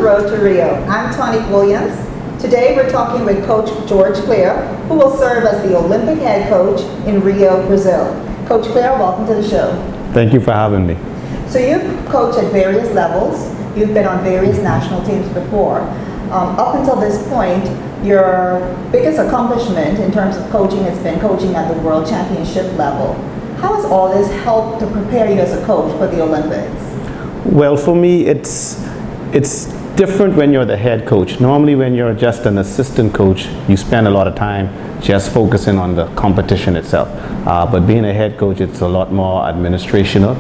Road to Rio. I'm Tonique Williams. Today we're talking with Coach George Cleare, who will serve as the Olympic head coach in Rio, Brazil. Coach Cleare, welcome to the show. Thank you for having me. So you've coached at various levels. You've been on various national teams before. Up until this point, your biggest accomplishment in terms of coaching has been coaching at the World Championship level. How has all this helped to prepare you as a coach for the Olympics? Well, for me, it's different when you're the head coach. Normally, when you're just an assistant coach, you spend a lot of time just focusing on the competition itself. But being a head coach, it's a lot more administrational.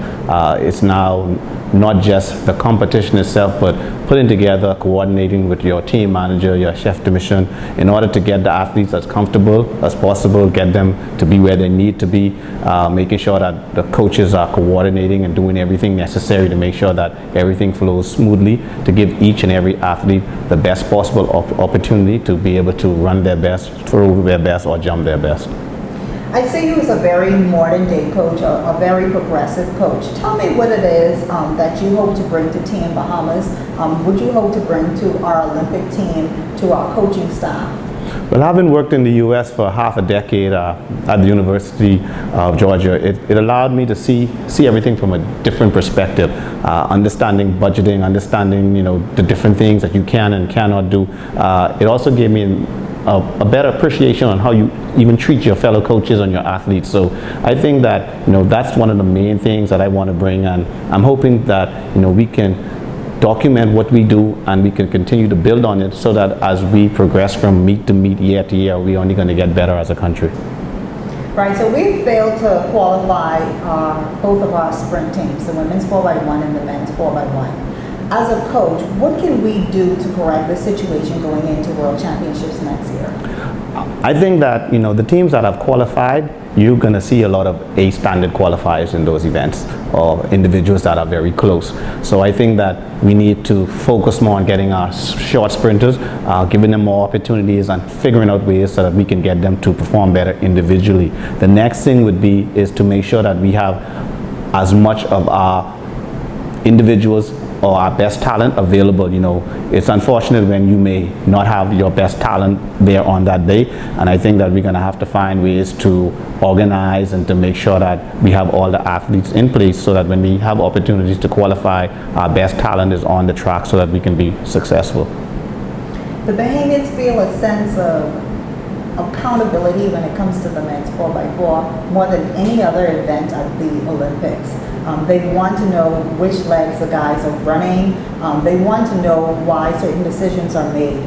It's now not just the competition itself, but putting together, coordinating with your team manager, your chef de mission, in order to get the athletes as comfortable as possible, get them to be where they need to be, making sure that the coaches are coordinating and doing everything necessary to make sure that everything flows smoothly, to give each and every athlete the best possible opportunity to be able to run their best, throw their best, or jump their best. I see you as a very modern day coach, a very progressive coach. Tell me what it is that you hope to bring to Team Bahamas. Would you hope to bring to our Olympic team, to our coaching staff? Well, having worked in the U.S. for half a decade at the University of Georgia, it allowed me to see everything from a different perspective, understanding budgeting, understanding the different things that you can and cannot do. It also gave me a better appreciation on how you even treat your fellow coaches and your athletes. So I think that that's one of the main things that I want to bring, and I'm hoping that we can document what we do and we can continue to build on it, so that as we progress from meet to meet, year to year, we're only going to get better as a country. Right, so we failed to qualify both of our sprint teams, the women's 4x1 and the men's 4x1. As a coach, what can we do to correct the situation going into World Championships next year? I think that the teams that have qualified, you're going to see a lot of A standard qualifiers in those events, or individuals that are very close. So I think that we need to focus more on getting our short sprinters, giving them more opportunities and figuring out ways so that we can get them to perform better individually. The next thing would be is to make sure that we have as much of our individuals or our best talent available. It's unfortunate when you may not have your best talent there on that day, and I think that we're going to have to find ways to organize and to make sure that we have all the athletes in place, so that when we have opportunities to qualify, our best talent is on the track so that we can be successful. The Bahamians feel a sense of accountability when it comes to the men's 4x4 more than any other event at the Olympics. They want to know which legs the guys are running. They want to know why certain decisions are made.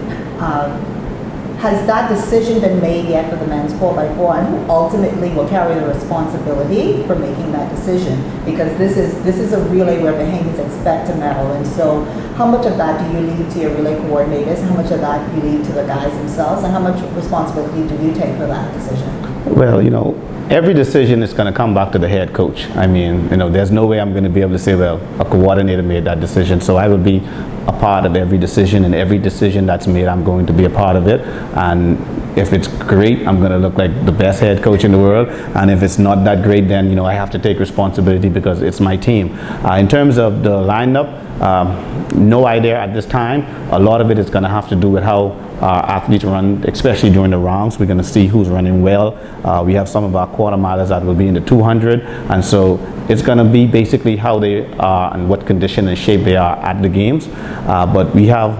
Has that decision been made yet for the men's 4x4, and who ultimately will carry the responsibility for making that decision? Because this is a relay where Bahamians expect a medal, and so how much of that do you leave to your relay coordinators? How much of that do you leave to the guys themselves, and how much responsibility do you take for that decision? Well, every decision is going to come back to the head coach. I mean, there's no way I'm going to be able to say, well, a coordinator made that decision. So I will be a part of every decision, and every decision that's made, I'm going to be a part of it. And if it's great, I'm going to look like the best head coach in the world. And if it's not that great, then, I have to take responsibility because it's my team. In terms of the lineup, no idea at this time. A lot of it is going to have to do with how our athletes run, especially during the rounds. We're going to see who's running well. We have some of our quarter milers that will be in the 200, and so it's going to be basically how they are and what condition and shape they are at the games. But we have,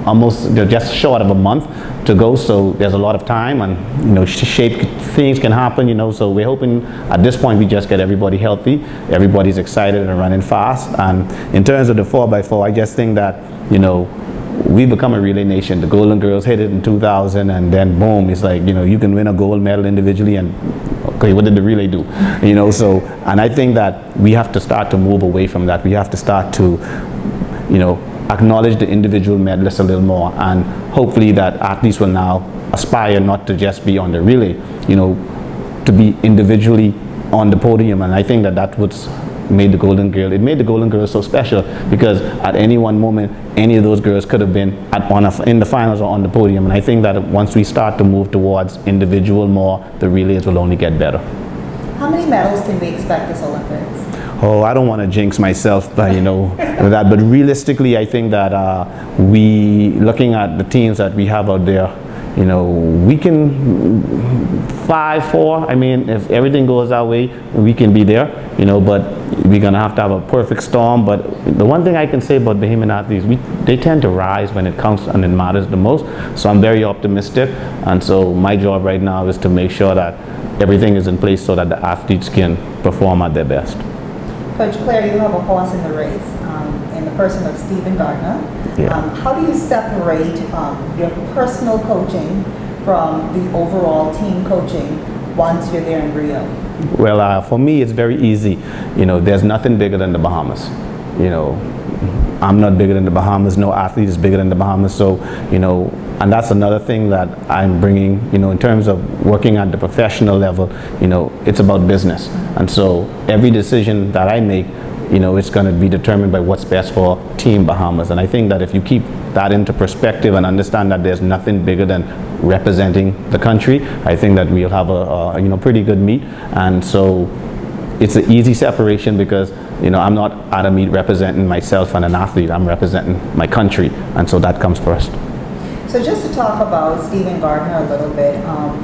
almost just short of a month to go, so there's a lot of time, and shape things can happen. So we're hoping at this point we just get everybody healthy, everybody's excited and running fast. And in terms of the 4x4, I just think that we become a relay nation. The Golden Girls hit it in 2000, and then boom, it's like you can win a gold medal individually, and okay, what did the relay do? So, and I think that we have to start to move away from that. We have to start to acknowledge the individual medalists a little more, and hopefully that athletes will now aspire not to just be on the relay, to be individually on the podium. And I think that that's what's made the Golden Girl. It made the Golden Girls so special, because at any one moment, any of those girls could have been in the finals or on the podium. And I think that once we start to move towards individual more, the relays will only get better. How many medals can we expect this Olympics? Oh, I don't want to jinx myself by, with that. But realistically, I think that looking at the teams that we have out there, we can 5-4. I mean, if everything goes our way, we can be there, but we're going to have a perfect storm. But the one thing I can say about Bahamian athletes, they tend to rise when it comes and it matters the most. So I'm very optimistic. And so my job right now is to make sure that everything is in place so that the athletes can perform at their best. Coach Cleare, you have a horse in the race in the person of Stephen Gardner. Yeah. How do you separate your personal coaching from the overall team coaching once you're there in Rio? Well, for me, it's very easy. There's nothing bigger than the Bahamas. I'm not bigger than the Bahamas. No athlete is bigger than the Bahamas. So, and that's another thing that I'm bringing, in terms of working at the professional level, it's about business. And so every decision that I make, it's going to be determined by what's best for Team Bahamas. And I think that if you keep that into perspective and understand that there's nothing bigger than representing the country, I think that we'll have a pretty good meet. And so it's an easy separation because I'm not at a meet representing myself and an athlete. I'm representing my country, and so that comes first. So just to talk about Stephen Gardner a little bit,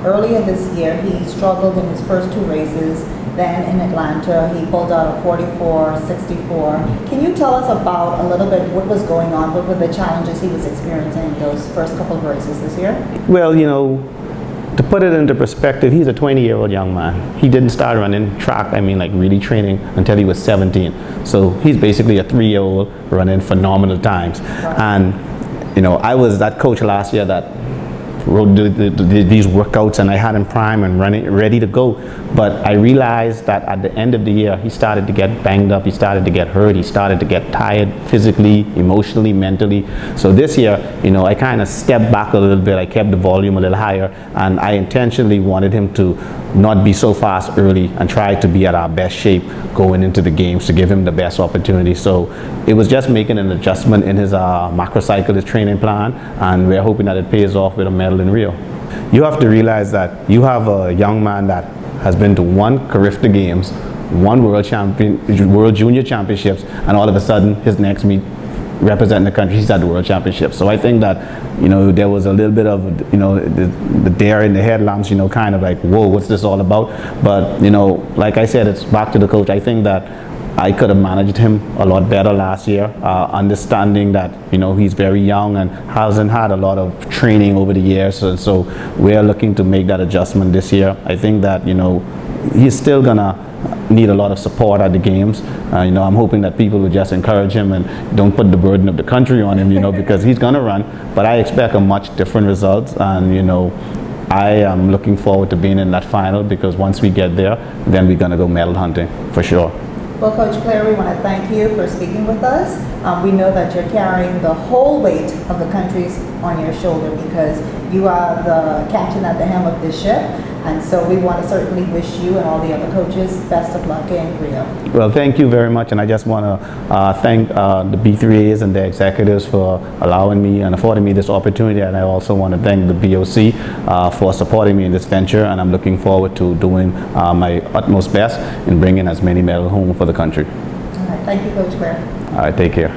earlier this year he struggled in his first 2 races. Then in Atlanta he pulled out a 44.64. Can you tell us about a little bit what was going on? What were the challenges he was experiencing those first couple of races this year? Well, to put it into perspective, he's a 20-year-old young man. He didn't start running track, like really training, until he was 17. So he's basically a 3-year-old running phenomenal times. Right. And I was that coach last year that wrote these workouts, and I had him prime and running ready to go. But I realized that at the end of the year, he started to get banged up, he started to get hurt, he started to get tired physically, emotionally, mentally. So this year, I kind of stepped back a little bit. I kept the volume a little higher, and I intentionally wanted him to not be so fast early and try to be at our best shape going into the games to give him the best opportunity. So it was just making an adjustment in his macrocycle, his training plan, and we're hoping that it pays off with a medal in Rio. You have to realize that you have a young man that has been to 1 Carifta Games, 1 World Junior Championships, and all of a sudden his next meet representing the country, he's at the World Championships. So I think that there was a little bit of the dare in the headlamps, kind of like, whoa, what's this all about? But like I said, it's back to the coach. I think that I could have managed him a lot better last year, understanding that he's very young and hasn't had a lot of training over the years, and so we're looking to make that adjustment this year. I think that he's still gonna need a lot of support at the games. I'm hoping that people will just encourage him and don't put the burden of the country on him, because he's gonna run. But I expect a much different result, and I am looking forward to being in that final, because once we get there, then we're gonna go medal hunting for sure. Well, Coach Cleare, we want to thank you for speaking with us. We know that you're carrying the whole weight of the countries on your shoulder because you are the captain at the helm of this ship. And so we want to certainly wish you and all the other coaches best of luck in Rio. Well, thank you very much. And I just want to thank the B3As and the executives for allowing me and affording me this opportunity. And I also want to thank the BOC for supporting me in this venture. And I'm looking forward to doing my utmost best in bringing as many medals home for the country. All right. Thank you, Coach Cleare. All right. Take care.